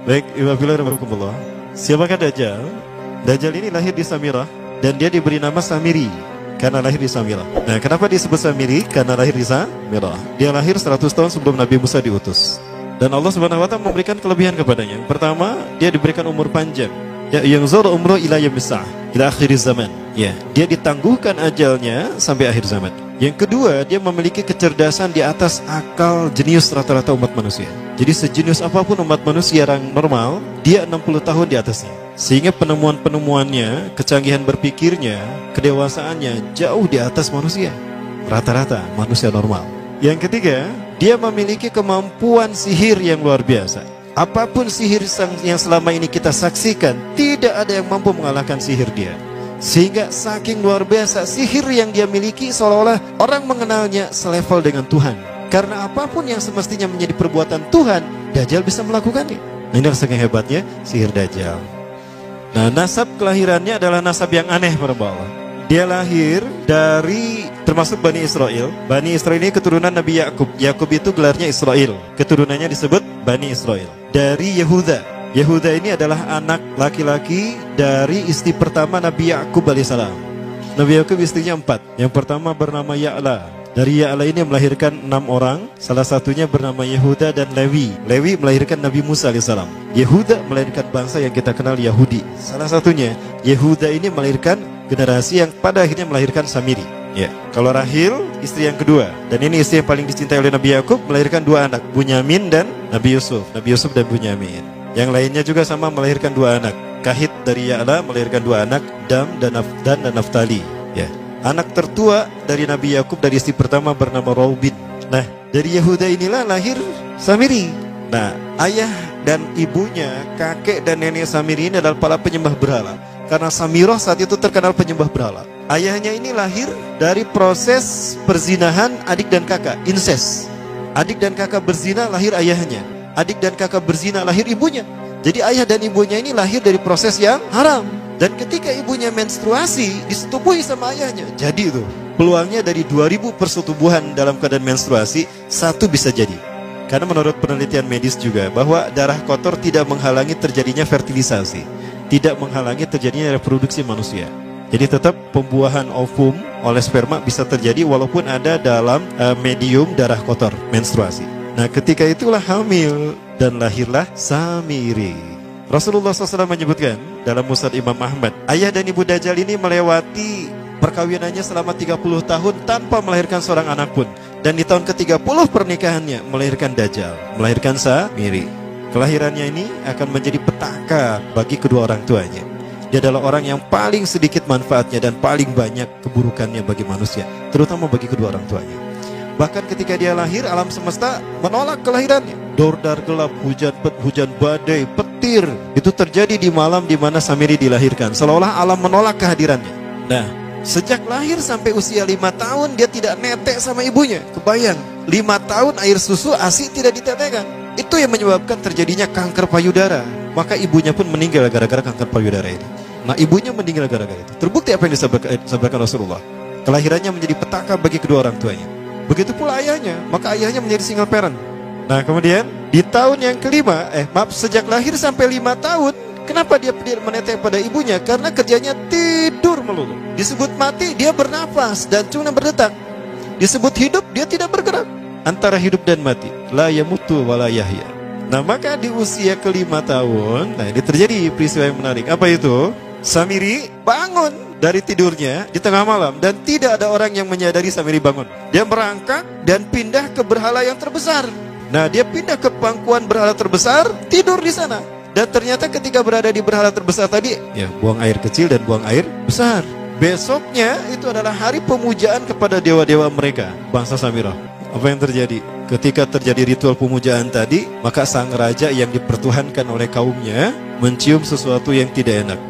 Baik, Bismillahirrahmanirrahim. Siapakah Dajjal? Dajjal ini lahir di Samirah dan dia diberi nama Samiri karena lahir di Samirah. Nah, kenapa disebut Samiri? Karena lahir di Samirah. Dia lahir 100 tahun sebelum Nabi Musa diutus. Dan Allah Subhanahu wa taala memberikan kelebihan kepadanya. Pertama, dia diberikan umur panjang. Ya, yang zura umru ila yamsah ila akhir zaman. Ya, dia ditangguhkan ajalnya sampai akhir zaman. Yang kedua, dia memiliki kecerdasan di atas akal jenius rata-rata umat manusia. Jadi sejenius apapun umat manusia yang normal, dia 60 tahun di atasnya. Sehingga penemuan-penemuannya, kecanggihan berpikirnya, kedewasaannya jauh di atas manusia. Rata-rata manusia normal. Yang ketiga, dia memiliki kemampuan sihir yang luar biasa. Apapun sihir yang selama ini kita saksikan, tidak ada yang mampu mengalahkan sihir dia. Sehingga saking luar biasa sihir yang dia miliki, seolah-olah orang mengenalnya selevel dengan Tuhan. Karena apapun yang semestinya menjadi perbuatan Tuhan, Dajjal bisa melakukannya. Nah, ini saking hebatnya sihir Dajjal. Nah, nasab kelahirannya adalah nasab yang aneh para Allah. Dia lahir dari termasuk Bani Israel. Bani Israel ini keturunan Nabi Yakub. Yakub itu gelarnya Israel. Keturunannya disebut Bani Israel. Dari Yehuda. Yehuda ini adalah anak laki-laki dari istri pertama Nabi Yakub alaihissalam. Nabi Yakub istrinya 4. Yang pertama bernama Ya'la. Dari Ya'la ini melahirkan 6 orang. Salah satunya bernama Yehuda dan Lewi. Lewi melahirkan Nabi Musa alaihissalam. Yehuda melahirkan bangsa yang kita kenal Yahudi. Salah satunya Yehuda ini melahirkan generasi yang pada akhirnya melahirkan Samiri. Ya, kalau Rahil istri yang kedua, dan ini istri yang paling dicintai oleh Nabi Yakub, melahirkan 2 anak, Bunyamin dan Nabi Yusuf. Nabi Yusuf dan Bunyamin. Yang lainnya juga sama melahirkan 2 anak. Kahit dari Ya'la melahirkan 2 anak, Dam dan Naftali. Ya. Anak tertua dari Nabi Yakub dari istri pertama bernama Raubin. Nah, dari Yehuda inilah lahir Samiri. Nah, ayah dan ibunya, kakek dan nenek Samiri ini adalah para penyembah berhala. Karena Samirah saat itu terkenal penyembah berhala. Ayahnya ini lahir dari proses perzinahan adik dan kakak, incest. Adik dan kakak berzina, lahir ayahnya. Adik dan kakak berzina, lahir ibunya. Jadi ayah dan ibunya ini lahir dari proses yang haram. Dan ketika ibunya menstruasi, disetubuhi sama ayahnya. Jadi itu peluangnya dari 2000 persetubuhan dalam keadaan menstruasi, 1 bisa jadi. Karena menurut penelitian medis juga, bahwa darah kotor tidak menghalangi terjadinya fertilisasi, tidak menghalangi terjadinya reproduksi manusia. Jadi tetap pembuahan ovum oleh sperma bisa terjadi walaupun ada dalam medium darah kotor, menstruasi. Nah, ketika itulah hamil dan lahirlah Samiri. Rasulullah SAW menyebutkan dalam Musnad Imam Ahmad, ayah dan ibu Dajjal ini melewati perkawinannya selama 30 tahun tanpa melahirkan seorang anak pun. Dan di tahun ke-30 pernikahannya melahirkan Dajjal, melahirkan Samiri. Kelahirannya ini akan menjadi petaka bagi kedua orang tuanya. Dia adalah orang yang paling sedikit manfaatnya dan paling banyak keburukannya bagi manusia, terutama bagi kedua orang tuanya. Bahkan ketika dia lahir, alam semesta menolak kelahirannya. Dordar gelap, hujan badai, petir, itu terjadi di malam di mana Samiri dilahirkan. Seolah-olah alam menolak kehadirannya. Nah, sejak lahir sampai usia 5 tahun dia tidak netek sama ibunya. Kebayang, 5 tahun air susu ASI tidak ditetekkan. Itu yang menyebabkan terjadinya kanker payudara. Maka ibunya pun meninggal gara-gara kanker payudara ini. Nah, ibunya meninggal gara-gara itu. Terbukti apa yang disampaikan Rasulullah. Kelahirannya menjadi petaka bagi kedua orang tuanya. Begitu pula ayahnya, maka ayahnya menjadi single parent. Nah, kemudian di tahun yang kelima, sejak lahir sampai 5 tahun, kenapa dia menetek pada ibunya? Karena kerjanya tidur melulu. Disebut mati, dia bernafas dan cuma berdetak. Disebut hidup, dia tidak bergerak. Antara hidup dan mati, la yamutu wa la yahya. Nah, maka di usia ke-5 tahun, nah ini terjadi peristiwa yang menarik. Apa itu? Samiri bangun dari tidurnya di tengah malam dan tidak ada orang yang menyadari Samiri bangun. Dia merangkak dan pindah ke berhala yang terbesar. Nah, dia pindah ke pangkuan berhala terbesar, tidur di sana. Dan ternyata ketika berada di berhala terbesar tadi, ya buang air kecil dan buang air besar. Besoknya itu adalah hari pemujaan kepada dewa-dewa mereka, bangsa Samirah. Apa yang terjadi? Ketika terjadi ritual pemujaan tadi, maka sang raja yang dipertuhankan oleh kaumnya mencium sesuatu yang tidak enak.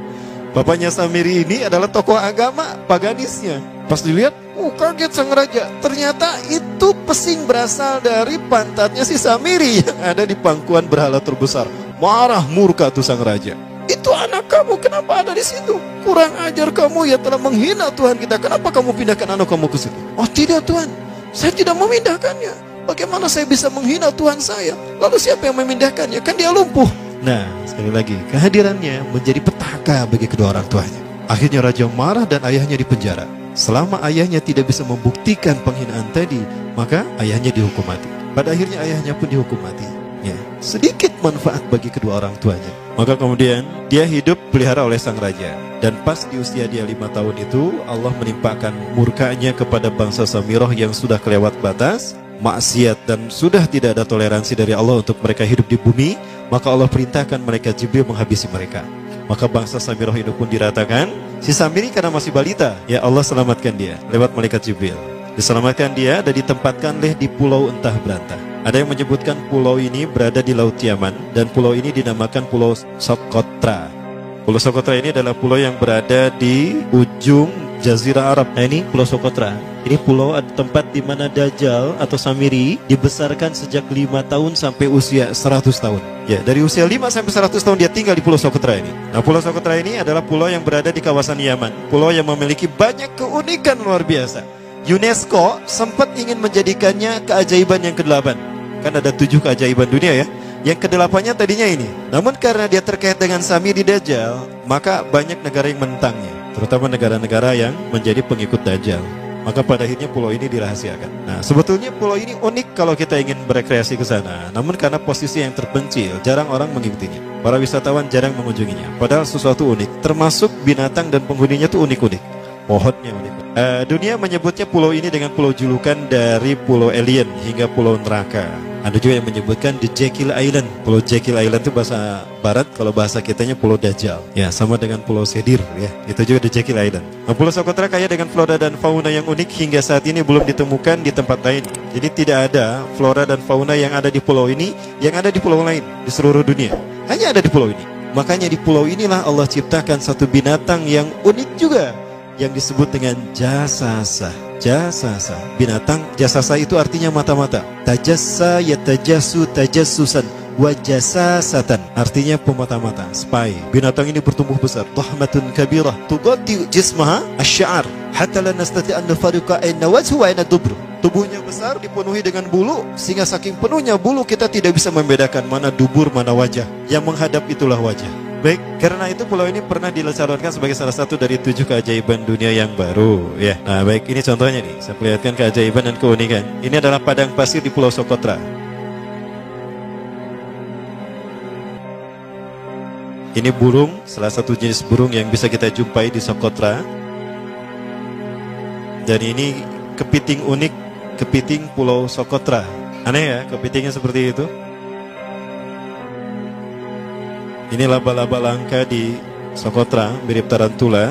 Bapaknya Samiri ini adalah tokoh agama paganisnya. Pas dilihat, kaget sang raja. Ternyata itu pesing berasal dari pantatnya si Samiri yang ada di pangkuan berhala terbesar. Marah murka tuh sang raja. Itu anak kamu, kenapa ada di situ? Kurang ajar kamu, ya telah menghina Tuhan kita. Kenapa kamu pindahkan anak kamu ke situ? Oh tidak Tuhan, saya tidak memindahkannya. Bagaimana saya bisa menghina Tuhan saya? Lalu siapa yang memindahkannya? Kan dia lumpuh. Nah, sekali lagi, kehadirannya menjadi petaka bagi kedua orang tuanya. Akhirnya raja marah dan ayahnya dipenjara. Selama ayahnya tidak bisa membuktikan penghinaan tadi, maka ayahnya dihukum mati. Pada akhirnya ayahnya pun dihukum mati. Ya, sedikit manfaat bagi kedua orang tuanya. Maka kemudian dia hidup pelihara oleh sang raja. Dan pas di usia dia 5 tahun itu, Allah menimpakan murkanya kepada bangsa Samirah yang sudah kelewat batas, maksiat, dan sudah tidak ada toleransi dari Allah untuk mereka hidup di bumi. Maka Allah perintahkan malaikat Jibril menghabisi mereka. Maka bangsa Samirah itu pun diratakan. Si Samiri karena masih balita, ya Allah selamatkan dia lewat malaikat Jibril. Diselamatkan dia dan ditempatkan di pulau entah berantah. Ada yang menyebutkan pulau ini berada di Laut Yaman, dan pulau ini dinamakan Pulau Socotra. Pulau Socotra ini adalah pulau yang berada di ujung Jazirah Arab. Nah, ini Pulau Socotra. Ini pulau tempat di mana Dajjal atau Samiri dibesarkan sejak 5 tahun sampai usia 100 tahun. Ya, dari usia 5 sampai 100 tahun dia tinggal di Pulau Socotra ini. Nah, Pulau Socotra ini adalah pulau yang berada di kawasan Yaman. Pulau yang memiliki banyak keunikan luar biasa. UNESCO sempat ingin menjadikannya keajaiban yang ke-8. Kan ada 7 keajaiban dunia ya. Yang ke-8-nya tadinya ini. Namun karena dia terkait dengan Samiri Dajjal, maka banyak negara yang menentangnya, terutama negara-negara yang menjadi pengikut Dajjal. Maka pada akhirnya pulau ini dirahasiakan. Nah, sebetulnya pulau ini unik kalau kita ingin berekreasi ke sana. Namun karena posisi yang terpencil, jarang orang mengikutinya. Para wisatawan jarang mengunjunginya. Padahal sesuatu unik, termasuk binatang dan penghuninya tuh unik-unik. Pohonnya unik. Dunia menyebutnya pulau ini dengan pulau julukan dari pulau alien hingga pulau neraka. Ada juga yang menyebutkan The Jekyll Island. Pulau Jekyll Island itu bahasa barat, kalau bahasa kitanya Pulau Dajjal. Ya, sama dengan Pulau Sedir ya. Itu juga The Jekyll Island. Nah, Pulau Socotra kaya dengan flora dan fauna yang unik hingga saat ini belum ditemukan di tempat lain. Jadi tidak ada flora dan fauna yang ada di pulau ini yang ada di pulau lain di seluruh dunia. Hanya ada di pulau ini. Makanya di pulau inilah Allah ciptakan satu binatang yang unik juga, yang disebut dengan jasasa. Jasasa, binatang jasasa itu artinya mata-mata. Tajassa yatajassu tajassusan wa jasasatan, artinya pemata-mata, spy. Binatang ini bertumbuh besar, dhahmatun kabirah tughatti jismaha asy-sya'ar hatta la nastati an nafariqa ayna wajhu wa ayna dubru. Tubuhnya besar, dipenuhi dengan bulu, sehingga saking penuhnya bulu kita tidak bisa membedakan mana dubur mana wajah. Yang menghadap itulah wajah. Baik, karena itu pulau ini pernah dilesarkan sebagai salah satu dari 7 keajaiban dunia yang baru ya. Nah, baik, ini contohnya nih. Saya perlihatkan keajaiban dan keunikan. Ini adalah padang pasir di Pulau Socotra. Ini burung, salah satu jenis burung yang bisa kita jumpai di Socotra. Dan ini kepiting unik, kepiting Pulau Socotra. Aneh ya, kepitingnya seperti itu. Ini laba-laba langka di Socotra, mirip tarantula.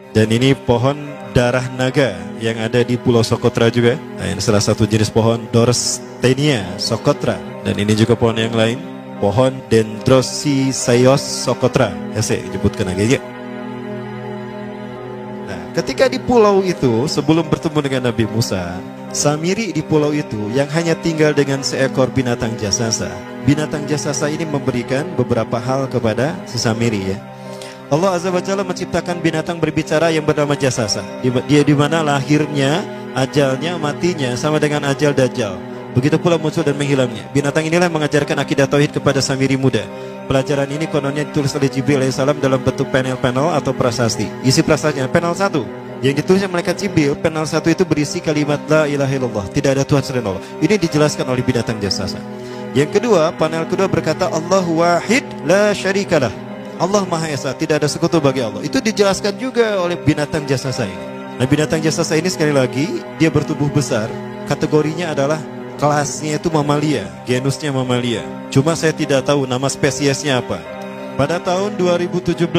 Dan ini pohon darah naga yang ada di Pulau Socotra juga. Nah, ini salah satu jenis pohon Dorstenia Socotra. Dan ini juga pohon yang lain, pohon Dendrosisaios Socotra. Ya, saya sebutkan lagi ya. Nah, ketika di pulau itu, sebelum bertemu dengan Nabi Musa, Samiri di pulau itu yang hanya tinggal dengan seekor binatang jasasa. Binatang jasasa ini memberikan beberapa hal kepada si Samiri ya. Allah Azza wa Jalla menciptakan binatang berbicara yang bernama jasasa. Dia di mana lahirnya, ajalnya, matinya sama dengan ajal Dajjal. Begitu pula muncul dan menghilangnya. Binatang inilah yang mengajarkan akidah tauhid kepada Samiri muda. Pelajaran ini kononnya ditulis oleh Jibril alaihissalam dalam bentuk panel-panel atau prasasti. Isi prasastanya panel 1 yang ditulisnya malaikat Jibril, panel 1 itu berisi kalimat la ilaha illallah, tidak ada Tuhan selain Allah. Ini dijelaskan oleh binatang jasasa. Yang kedua, panel kedua berkata Allahu wahid la syarikalah. Allah Maha Esa, tidak ada sekutu bagi Allah. Itu dijelaskan juga oleh binatang jasasa ini. Nah, binatang jasasa ini sekali lagi dia bertubuh besar. Kategorinya adalah kelasnya itu mamalia, genusnya mamalia. Cuma saya tidak tahu nama spesiesnya apa. Pada tahun 2017,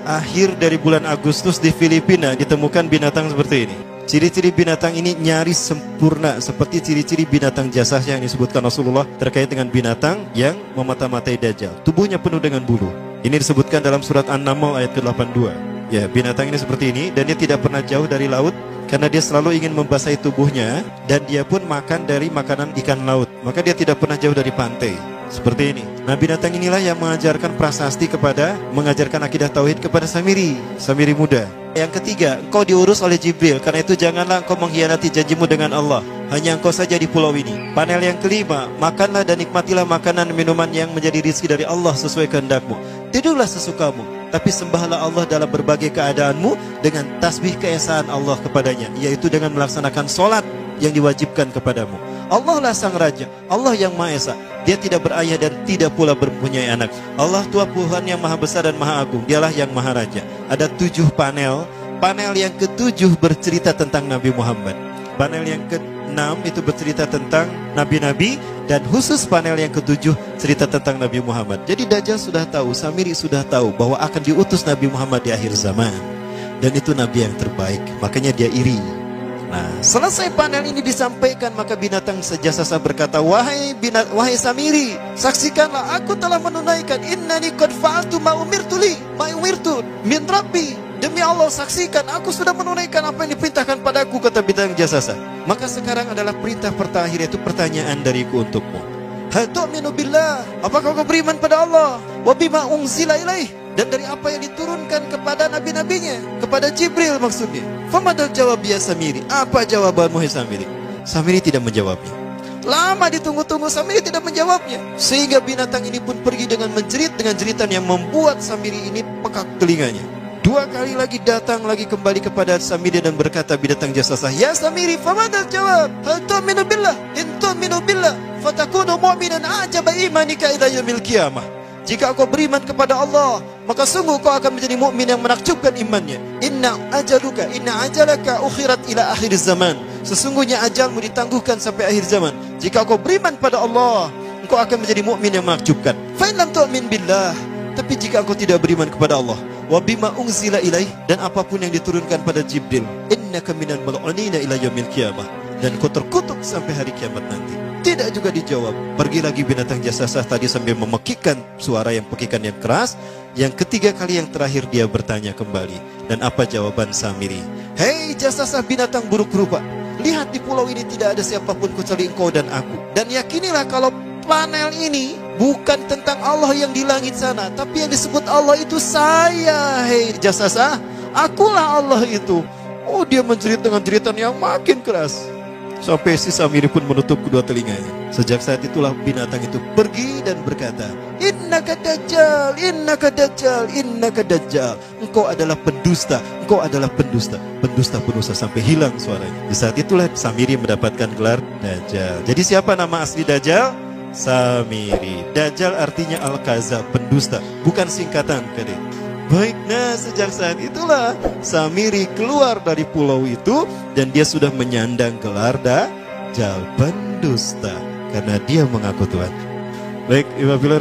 akhir dari bulan Agustus di Filipina ditemukan binatang seperti ini. Ciri-ciri binatang ini nyaris sempurna seperti ciri-ciri binatang jasasa yang disebutkan Rasulullah terkait dengan binatang yang memata-matai Dajjal. Tubuhnya penuh dengan bulu. Ini disebutkan dalam surat An-Naml ayat ke-82. Ya, binatang ini seperti ini dan dia tidak pernah jauh dari laut karena dia selalu ingin membasahi tubuhnya dan dia pun makan dari makanan ikan laut. Maka dia tidak pernah jauh dari pantai. Seperti ini. Nah, binatang inilah yang mengajarkan prasasti mengajarkan akidah tauhid kepada Samiri muda. Yang ketiga, engkau diurus oleh Jibril, karena itu janganlah engkau mengkhianati janjimu dengan Allah. hanya engkau saja di pulau ini. Panel yang kelima, makanlah dan nikmatilah makanan minuman yang menjadi rezeki dari Allah sesuai kehendakmu. Tidurlah sesukamu, tapi sembahlah Allah dalam berbagai keadaanmu dengan tasbih keesaan Allah kepadanya, yaitu dengan melaksanakan solat yang diwajibkan kepadamu. Allah lah sang raja, Allah yang Maha Esa. Dia tidak berayah dan tidak pula mempunyai anak. Allah Tuhan Tuhan yang maha besar dan maha agung. Dialah yang maha raja. Ada 7 panel. Panel yang ke-7 bercerita tentang Nabi Muhammad. Panel yang ke-6 itu bercerita tentang nabi-nabi, dan khusus panel yang ke-7 cerita tentang Nabi Muhammad. Jadi Dajjal sudah tahu, Samiri sudah tahu bahwa akan diutus Nabi Muhammad di akhir zaman, dan itu nabi yang terbaik. Makanya dia iri. Nah, selesai panel ini disampaikan, maka binatang sejasasa berkata, wahai Samiri, saksikanlah aku telah menunaikan, innani qad fa'altu ma umirtu min rabbi. Demi Allah, saksikan aku sudah menunaikan apa yang diperintahkan padaku, kata binatang jasasa. Maka sekarang adalah perintah terakhir, yaitu pertanyaan dariku untukmu. Hal tu'minu billah, apakah kau beriman pada Allah? Wa bima unzila ilaih, dan dari apa yang diturunkan kepada nabi-nabinya, kepada Jibril maksudnya. Famadal jawab ya Samiri, apa jawabanmu hai Samiri? Samiri tidak menjawabnya. Lama ditunggu-tunggu, Samiri tidak menjawabnya, sehingga binatang ini pun pergi dengan menjerit dengan jeritan yang membuat Samiri ini pekak telinganya. 2 kali lagi datang lagi kembali kepada Samiri dan berkata binatang jasasa, ya Samiri, famadal jawab? Hal tu'minu billah, in tu'minu billah fatakunu mu'minan ajaba imanika ila yaumil qiyamah. Jika kau beriman kepada Allah, maka sungguh kau akan menjadi mukmin yang menakjubkan imannya. Inna ajalaka ukhirat ila akhir zaman. Sesungguhnya ajalmu ditangguhkan sampai akhir zaman. Jika kau beriman pada Allah, engkau akan menjadi mukmin yang menakjubkan. Fa in lam tu'min billah, tapi jika engkau tidak beriman kepada Allah, wa bima unzila ilaih, dan apapun yang diturunkan pada Jibril, innaka minal mal'unina ila yaumil qiyamah, dan kau terkutuk sampai hari kiamat nanti. Tidak juga dijawab. Pergi lagi binatang jasasa tadi sambil memekikkan suara yang pekikan yang keras. Yang ketiga kali yang terakhir dia bertanya kembali. Dan apa jawaban Samiri? Hei jasasa binatang buruk rupa, lihat di pulau ini tidak ada siapapun kecuali engkau dan aku. Dan yakinilah kalau panel ini bukan tentang Allah yang di langit sana, tapi yang disebut Allah itu saya. Hei jasasa, akulah Allah itu. Oh, dia menjerit dengan jeritan yang makin keras, sampai si Samiri pun menutup kedua telinganya. Sejak saat itulah binatang itu pergi dan berkata, innaka dajjal, innaka dajjal, innaka dajjal. Engkau adalah pendusta, engkau adalah pendusta, pendusta, sampai hilang suaranya. Di saat itulah Samiri mendapatkan gelar Dajjal. Jadi siapa nama asli Dajjal? Samiri. Dajjal artinya Al-Kazab, pendusta, bukan singkatan kali. Baik, nah sejak saat itulah Samiri keluar dari pulau itu, dan dia sudah menyandang gelar Dajjal, pendusta, karena dia mengaku Tuhan. Baik, Ibabillah,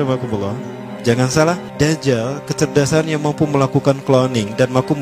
jangan salah, Dajjal kecerdasan yang mampu melakukan cloning dan mampu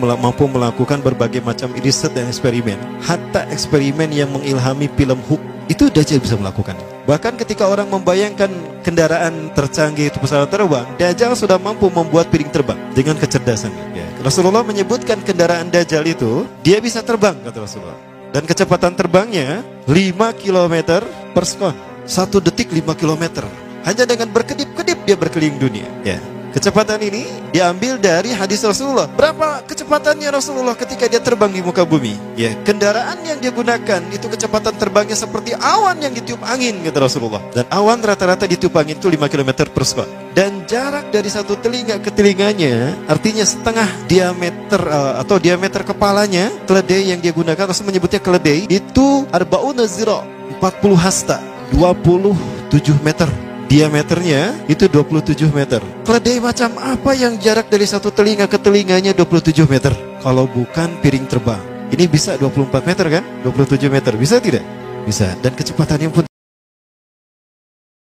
melakukan berbagai macam riset dan eksperimen. Hatta eksperimen yang mengilhami film Hook itu Dajjal bisa melakukan. Bahkan ketika orang membayangkan kendaraan tercanggih itu pesawat terbang, Dajjal sudah mampu membuat piring terbang dengan kecerdasannya. Ya. Rasulullah menyebutkan kendaraan Dajjal itu dia bisa terbang, kata Rasulullah. Dan kecepatan terbangnya 5 km per sekon. 1 detik 5 km. Hanya dengan berkedip-kedip dia berkeliling dunia. Ya. Kecepatan ini diambil dari hadis Rasulullah. Berapa kecepatannya Rasulullah ketika dia terbang di muka bumi? Ya, kendaraan yang dia gunakan itu kecepatan terbangnya seperti awan yang ditiup angin, kata Rasulullah. Dan awan rata-rata ditiup angin itu 5 km per sekon. Dan jarak dari satu telinga ke telinganya, artinya setengah diameter atau diameter kepalanya, keledai yang dia gunakan, Rasul menyebutnya keledai, itu arba'una zira, 40 hasta, 27 meter. Diameternya itu 27 meter. Keledai macam apa yang jarak dari satu telinga ke telinganya 27 meter? Kalau bukan piring terbang. Ini bisa 24 meter kan? 27 meter. Bisa tidak? Bisa. Dan kecepatannya pun